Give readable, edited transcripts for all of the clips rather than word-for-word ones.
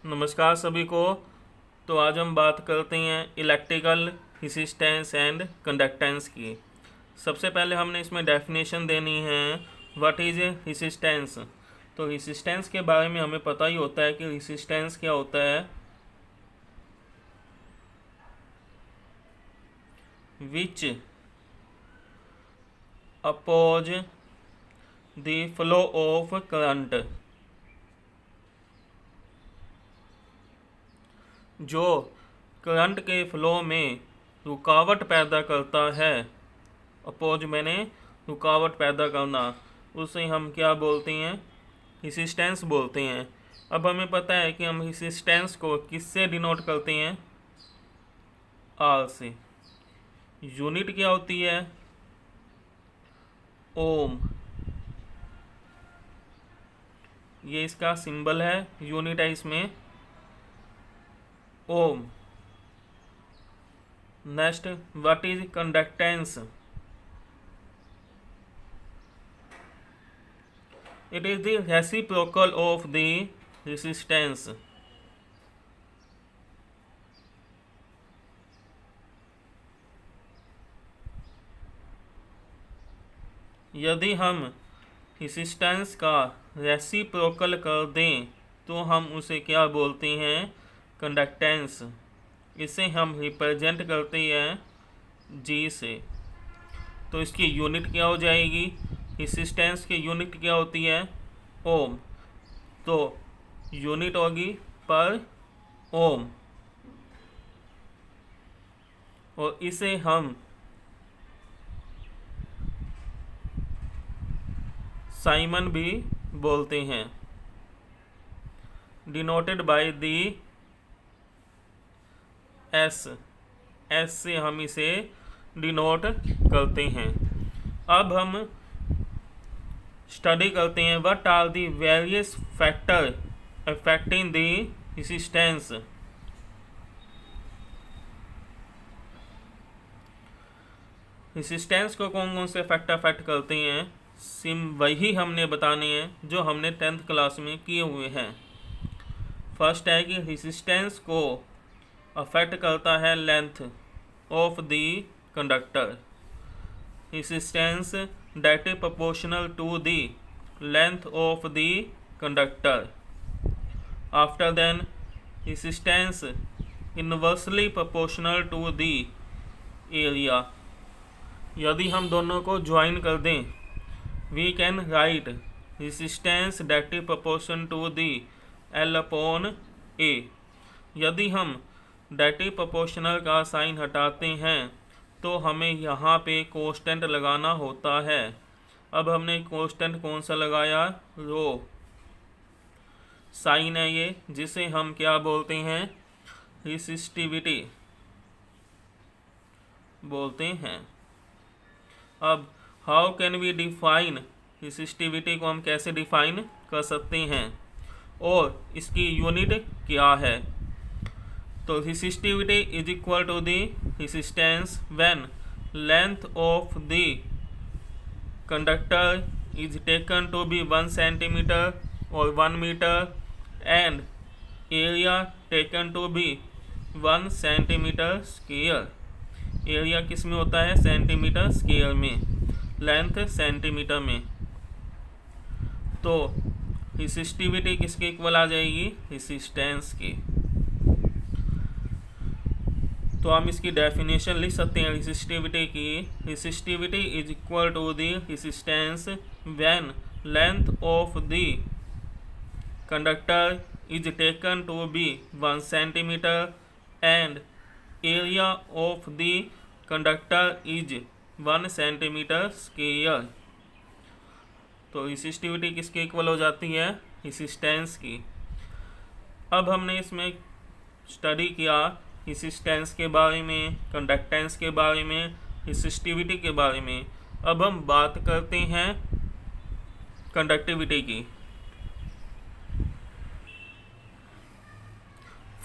नमस्कार सभी को। तो आज हम बात करते हैं इलेक्ट्रिकल रेजिस्टेंस एंड कंडक्टेंस की। सबसे पहले हमने इसमें डेफिनेशन देनी है व्हाट इज़ रेजिस्टेंस। तो रेजिस्टेंस के बारे में हमें पता ही होता है कि रेजिस्टेंस क्या होता है, which oppose the flow of current, जो करंट के फ्लो में रुकावट पैदा करता है। अपोज मैंने रुकावट पैदा करना, उसे हम क्या बोलते हैं, रेजिस्टेंस बोलते हैं। अब हमें पता है कि हम रेजिस्टेंस को किससे डिनोट करते हैं, आर से। यूनिट क्या होती है, ओम। ये इसका सिंबल है, यूनिट है इसमें ohm. Next, what is conductance. It is the reciprocal of the resistance. यदि हम रेजिस्टेंस का रेसिप्रोकल कर दें तो हम उसे क्या बोलते हैं, कंडक्टेंस। इसे हम रिप्रेजेंट करते हैं जी से। तो इसकी यूनिट क्या हो जाएगी, रेजिस्टेंस की यूनिट क्या होती है, ओम। तो यूनिट होगी पर ओम, और इसे हम साइमन भी बोलते हैं, denoted by the S. S से हम इसे डिनोट करते हैं। अब हम स्टडी करते हैं what are the various factor affecting the resistance. Resistance को कौन कौन से फैक्टर अफेक्ट करते हैं, वही हमने बताने हैं जो हमने 10th क्लास में किए हुए हैं। फर्स्ट है कि रेजिस्टेंस को अफेक्ट करता है length of the conductor. Resistance that is proportional to the length of the conductor. After then, resistance inversely proportional to the area. यदि हम दोनों को ज्वाइन कर दें, we can write resistance that is proportion to the L upon A. यदि हम that is proportional का sign हटाते हैं तो हमें यहाँ पे कोस्टेंट लगाना होता है। अब हमने कोस्टेंट कौन सा लगाया, रो। साइन है ये, जिसे हम क्या बोलते हैं, रेसिस्टिविटी बोलते हैं। अब how can we define, resistivity को हम कैसे डिफाइन कर सकते हैं और इसकी यूनिट क्या है। तो resistivity is equal to the resistance when length of the conductor is taken to be 1 centimetre और 1 metre and area taken to be 1 centimetre square. Area किस में होता है, सेंटीमीटर स्क्वायर में, लेंथ सेंटीमीटर में। तो रेसिस्टिविटी किसके इक्वल आ जाएगी, रेसिस्टेंस की। तो हम इसकी डेफिनेशन लिख सकते हैं रेसिस्टिविटी की। Resistivity is equal to the resistance when length of the conductor is taken to be 1 centimetre and area of the conductor is 1 centimetre square. तो रेसिस्टिविटी किसके इक्वल हो जाती है, रेसिस्टेंस की। अब हमने इसमें स्टडी किया रेसिस्टेंस के बारे में, कंडक्टेंस के बारे में, रेसिस्टिविटी के बारे में। अब हम बात करते हैं कंडक्टिविटी की।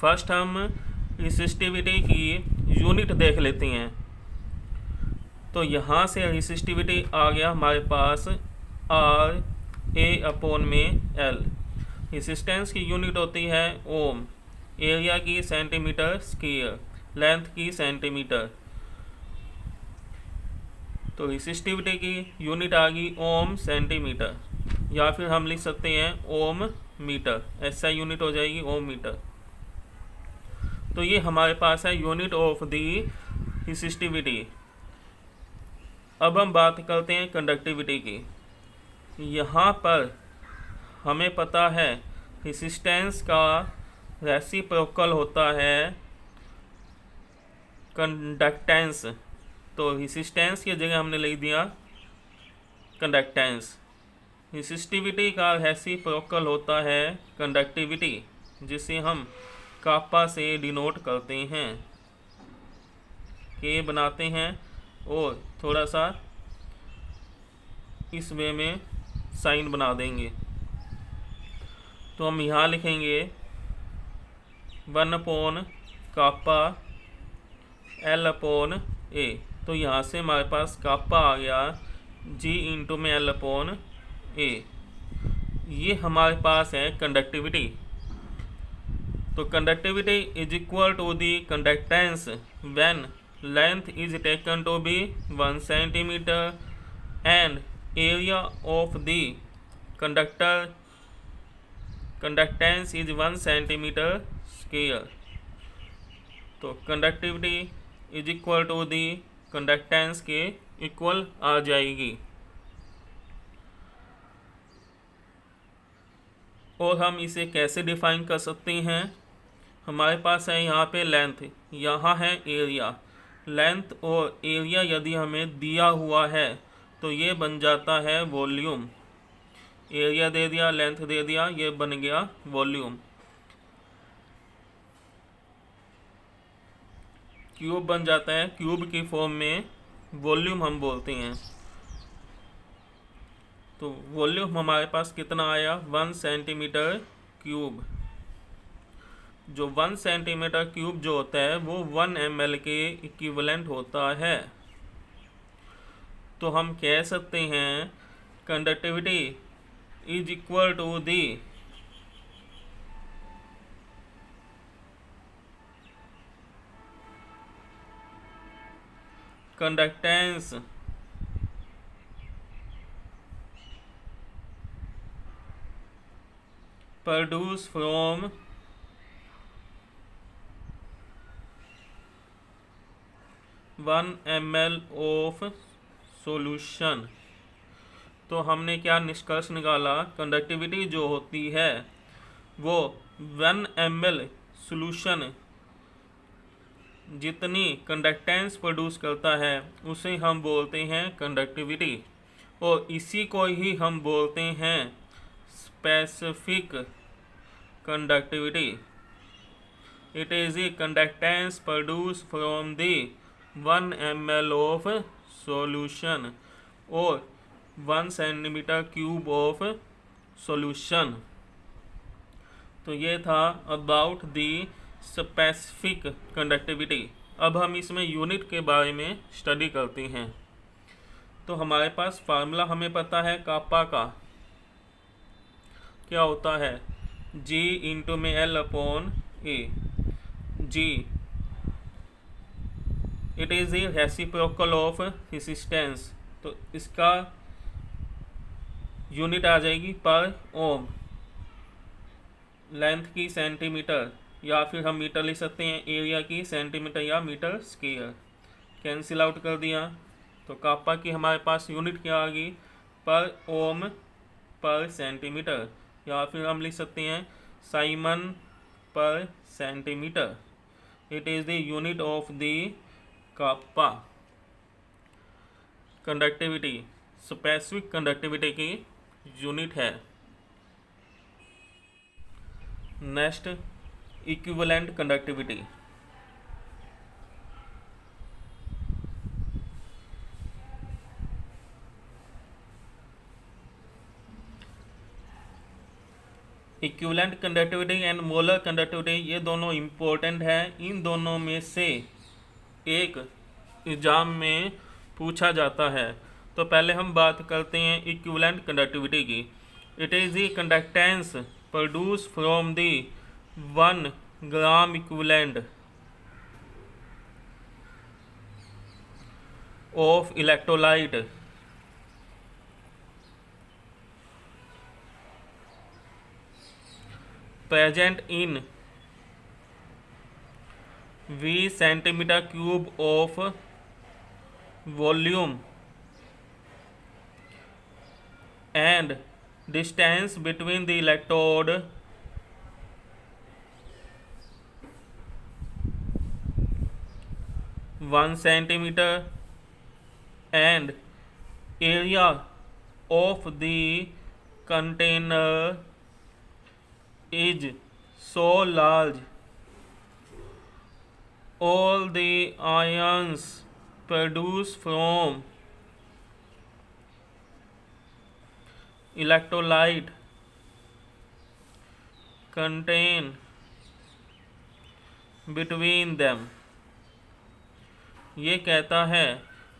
फर्स्ट हम रेसिस्टिविटी की यूनिट देख लेते हैं। तो यहाँ से रेसिस्टिविटी आ गया हमारे पास R A अपॉन में L। रेजिस्टेंस की यूनिट होती है ओम, एरिया की सेंटीमीटर स्क्वायर, लेंथ की सेंटीमीटर। तो रेसिस्टिविटी की यूनिट आ गई ओम सेंटीमीटर, या फिर हम लिख सकते हैं ओम मीटर, ऐसा यूनिट हो जाएगी ओम मीटर। तो ये हमारे पास है यूनिट ऑफ द रेसिस्टिविटी। अब हम बात करते हैं कंडक्टिविटी की। यहाँ पर हमें पता है रेसिस्टेंस का रेसिप्रोकल होता है कंडक्टेंस, तो रेसिस्टेंस की जगह हमने लिख दिया कंडक्टेंस। रेसिस्टिविटी का रेसिप्रोकल होता है कंडक्टिविटी, जिसे हम कापा से डिनोट करते हैं, के बनाते हैं और थोड़ा सा इस वे में साइन बना देंगे। तो हम यहाँ लिखेंगे 1 कापा L/A। तो यहाँ से हमारे पास कापा आ गया G इंटू में L/A। ये हमारे पास है कंडक्टिविटी। तो conductivity is equal to the conductance when length is taken to be 1 centimetre and area of the conductance is 1 centimetre square. तो conductivity is equal to the conductance के equal आ जाएगी। और हम इसे कैसे डिफाइन कर सकते हैं? हमारे पास है यहाँ पे लेंथ, यहाँ है एरिया। लेंथ और एरिया यदि हमें दिया हुआ है तो ये बन जाता है वॉल्यूम। एरिया दे दिया, लेंथ दे दिया, ये बन गया वॉल्यूम। क्यूब बन जाता है, क्यूब की फॉर्म में वॉल्यूम हम बोलते हैं। तो वॉल्यूम हमारे पास कितना आया 1 सेंटीमीटर क्यूब। जो 1 सेंटीमीटर क्यूब जो होता है वो 1 ml के इक्विवेलेंट होता है। तो हम कह सकते हैं conductivity is equal to the conductance produced from 1 ml of solution। तो हमने क्या निष्कर्ष निकाला? कंडक्टिविटी जो होती है वो 1 ml सॉल्यूशन जितनी कंडक्टेंस प्रोड्यूस करता है उसे हम बोलते हैं कंडक्टिविटी, और इसी को ही हम बोलते हैं specific conductivity. It is the conductance produce from the 1 ml of solution और 1 सेंटीमीटर क्यूब ऑफ सॉल्यूशन। तो ये था अबाउट द स्पेसिफिक कंडक्टिविटी। अब हम इसमें यूनिट के बारे में स्टडी करते हैं। तो हमारे पास फार्मूला हमें पता है कापा का, क्या होता है G इंटू में L/A। G it is the reciprocal of resistance, तो इसका यूनिट आ जाएगी पर ओम। लेंथ की सेंटीमीटर, या फिर हम मीटर लिख सकते हैं, एरिया की सेंटीमीटर या मीटर स्क्वायर। कैंसिल आउट कर दिया तो कापा की हमारे पास यूनिट क्या आ गई? पर ओम पर सेंटीमीटर, या फिर हम लिख सकते हैं साइमन पर centimetre. It is the unit of the kappa. Conductivity specific conductivity की यूनिट है। Next equivalent conductivity. Equivalent conductivity and molar conductivity, ये दोनों इम्पोर्टेंट है। इन दोनों में से एक एग्जाम में पूछा जाता है। तो पहले हम बात करते हैं इक्विवेलेंट कंडक्टिविटी की। It is the conductance produce from the 1 gram equivalent of electrolyte present in V centimeter cube of volume and distance between the electrode (1 centimeter) and area of the container is so large, all the ions produced from electrolyte contain between them। ये कहता है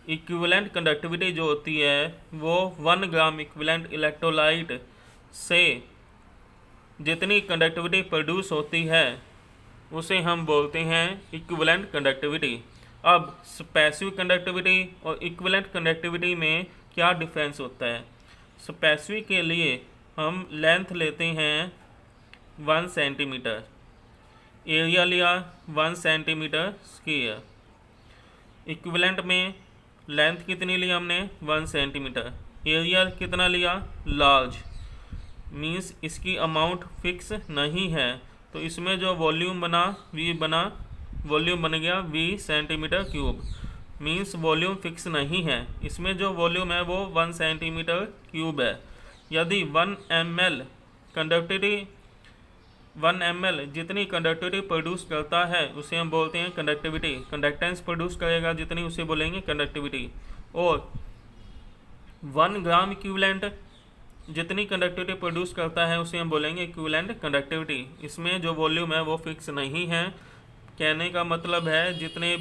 equivalent conductivity जो होती है वो 1 gram equivalent electrolyte से जितनी conductivity produce होती है उसे हम बोलते हैं इक्विवेलेंट कंडक्टिविटी। अब स्पेसिफिक कंडक्टिविटी और इक्विवेलेंट कंडक्टिविटी में क्या डिफरेंस होता है? स्पेसिफिक के लिए हम लेंथ लेते हैं 1 सेंटीमीटर, एरिया लिया 1 सेंटीमीटर स्क्वायर। इक्विवेलेंट में लेंथ कितनी ली हमने 1 सेंटीमीटर, एरिया कितना लिया लार्ज, मीन्स इसकी अमाउंट फिक्स नहीं है। तो इसमें जो वॉल्यूम बना वॉल्यूम बन गया V centimetre cube, means volume fix नहीं है। इसमें जो वॉल्यूम है वो 1 सेंटीमीटर क्यूब है। यदि 1 ml कंडक्टिविटी 1 ml जितनी कंडक्टिविटी प्रोड्यूस करता है उसे हम बोलते हैं कंडक्टिविटी। कंडक्टेंस प्रोड्यूस करेगा जितनी उसे बोलेंगे कंडक्टिविटी। और 1 ग्राम इक्विवेलेंट जितनी कंडक्टिविटी प्रोड्यूस करता है उसे हम बोलेंगे इक्विवेलेंट कंडक्टिविटी। इसमें जो वॉल्यूम है वो फिक्स नहीं है। कहने का मतलब है जितने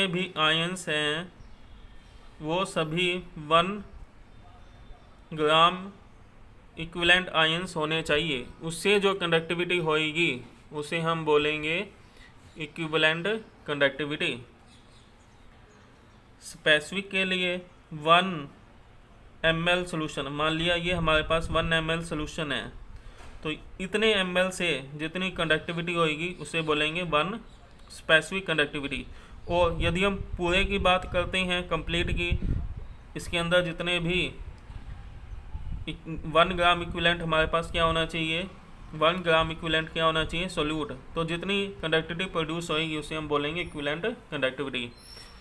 भी आयंस हैं वो सभी 1 ग्राम इक्विवेलेंट आयंस होने चाहिए। उससे जो कंडक्टिविटी होएगी उसे हम बोलेंगे इक्विवेलेंट कंडक्टिविटी। स्पेसिफिक के लिए 1 ml सोल्यूशन, मान लिया ये हमारे पास 1 ml सोल्यूशन है, तो इतने ml से जितनी कंडक्टिविटी होएगी उसे बोलेंगे 1 स्पेसिफिक कंडक्टिविटी। और यदि हम पूरे की बात करते हैं कंप्लीट की, इसके अंदर जितने भी 1 ग्राम इक्विवेलेंट हमारे पास क्या होना चाहिए, 1 ग्राम इक्विवेलेंट क्या होना चाहिए सोल्यूट। तो जितनी कंडक्टिविटी प्रोड्यूस होएगी उसे हम बोलेंगे इक्विवेलेंट कंडक्टिविटी।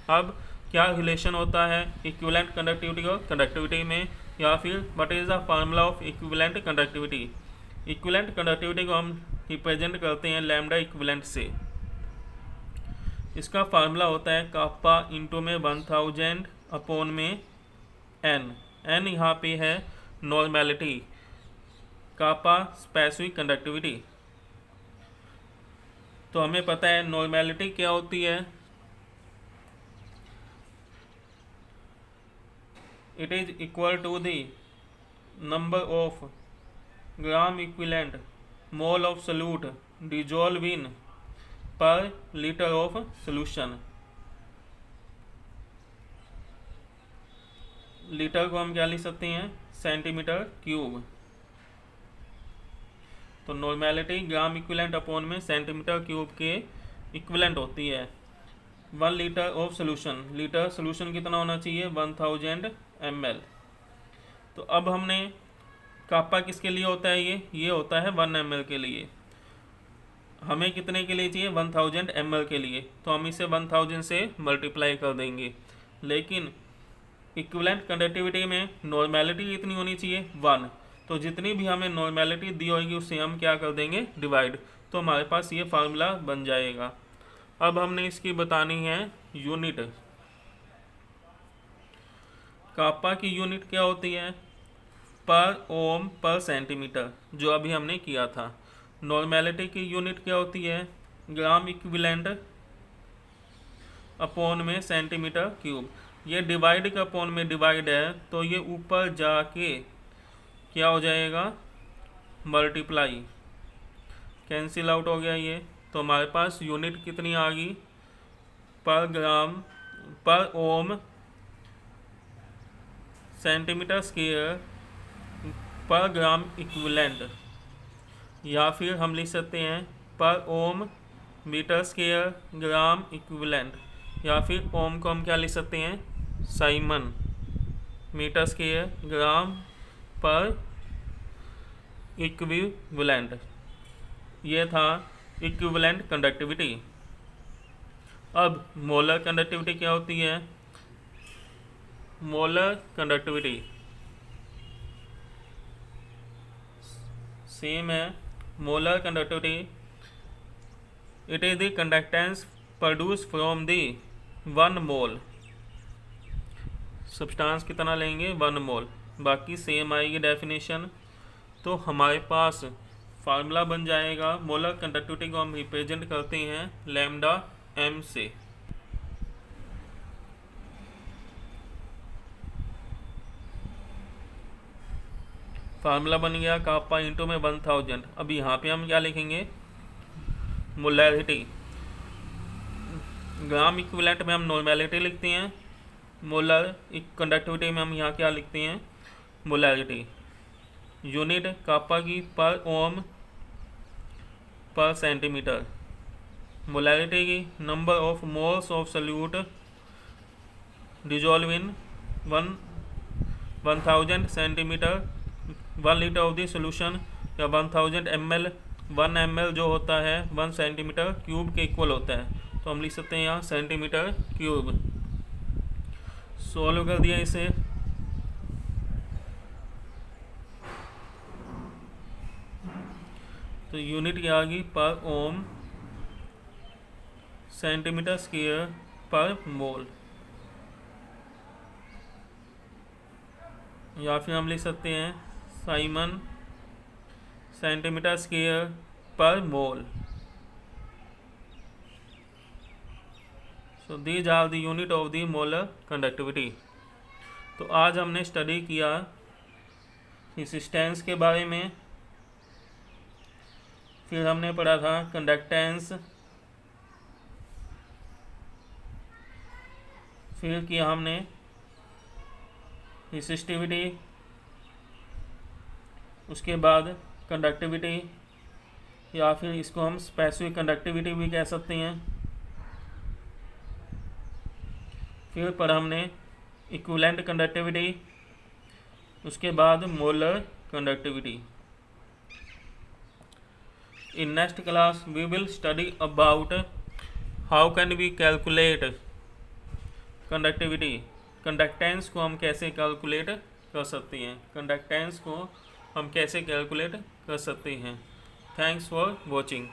अब क्या रिलेशन होता है इक्विवेलेंट कंडक्टिविटी और कंडक्टिविटी में, या फिर what is the formula of equivalent conductivity? Equivalent conductivity को हम रिप्रेजेंट करते हैं लैम्डा इक्विवेलेंट से। इसका फार्मूला होता है कापा इंटू में 1000 अपॉन में n यहाँ पे है नॉर्मेलिटी, कापा स्पेसिफिक कंडक्टिविटी। तो हमें पता है नॉर्मेलिटी क्या होती है, it is equal to the number of gram equivalent mole of solute dissolve in per litre of solution. Litre को हम क्या लिख सकते हैं सेंटीमीटर क्यूब। तो नॉर्मेलिटी ग्राम इक्विवेलेंट अपॉन में सेंटीमीटर क्यूब के इक्विवेलेंट होती है। 1 litre of solution, litre solution कितना होना चाहिए 1000 ml। तो अब हमने कापा किसके लिए होता है, ये होता है 1 ml के लिए। हमें कितने के लिए चाहिए 1000 ml के लिए, तो हम इसे 1000 से मल्टीप्लाई कर देंगे। लेकिन इक्विवेलेंट कंडक्टिविटी में नॉर्मेलिटी कितनी होनी चाहिए 1, तो जितनी भी हमें नॉर्मेलिटी दी होगी उससे हम क्या कर देंगे डिवाइड, तो हमारे पास ये फार्मूला बन जाएगा। अब हमने इसकी बतानी है यूनिट। कापा की यूनिट क्या होती है पर ओम पर सेंटीमीटर, जो अभी हमने किया था। नॉर्मेलिटी की यूनिट क्या होती है ग्राम इक्विवेलेंट अपॉन में सेंटीमीटर क्यूब। ये डिवाइड का अपॉन में डिवाइड है तो ये ऊपर जाके क्या हो जाएगा, मल्टीप्लाई, कैंसिल आउट हो गया ये। तो हमारे पास यूनिट कितनी आ गई, पर ग्राम पर ओम सेंटीमीटर स्क्वायर पर ग्राम इक्विवेलेंट, या फिर हम लिख सकते हैं पर ओम मीटर स्क्वायर ग्राम इक्विवेलेंट, या फिर ओम को हम क्या लिख सकते हैं, साइमन मीटर स्क्वायर ग्राम पर इक्विवेलेंट। ये था इक्विवेलेंट कंडक्टिविटी। अब मोलर कंडक्टिविटी क्या होती है, मोलर कंडक्टिविटी सेम है। Molar conductivity, it is the conductance produce from the 1 mole, substance कितना लेंगे 1 मोल, बाकी सेम आएगी डेफिनेशन। तो हमारे पास फार्मूला बन जाएगा, मोलर कंडक्टिविटी को हम रिप्रेजेंट करते हैं लैम्डा m से। फार्मूला बन गया कापा इंटू में 1000। अब यहाँ पे हम क्या लिखेंगे, मोलैरिटी, ग्राम इक्विवेलेंट में हम नॉर्मेलिटी लिखते हैं, मोलर कंडक्टिविटी में हम यहाँ क्या लिखते हैं, मोलैरिटी। यूनिट कापा की पर ओम पर सेंटीमीटर, मोलैरिटी की number of moles of solute dissolve in 1000 centimetre 1 litre of the solution, या 1000 ml, 1 ml जो होता है 1 सेंटीमीटर क्यूब के इक्वल होता है। तो हम लिख सकते हैं यहाँ सेंटीमीटर क्यूब। सॉल्व कर दिया इसे, तो यूनिट क्या आ गई, पर ओम सेंटीमीटर स्क्वायर पर मोल, या फिर हम लिख सकते हैं साइमन सेंटीमीटर स्क्वायर पर mole. So these are the unit of the molar conductivity. तो आज हमने स्टडी किया रेजिस्टेंस के बारे में, फिर हमने पढ़ा था कंडक्टेंस, फिर किया हमने रेसिस्टिविटी, उसके बाद कंडक्टिविटी, या फिर इसको हम स्पेसिफिक कंडक्टिविटी भी कह सकते हैं। फिर पढ़ा हमने इक्विवेलेंट कंडक्टिविटी, उसके बाद molar conductivity. In next class we will study about how can we calculate conductivity, conductance को हम कैसे कैलकुलेट कर सकते हैं, कंडक्टेंस को हम कैसे कैलकुलेट कर सकते हैं। Thanks for watching.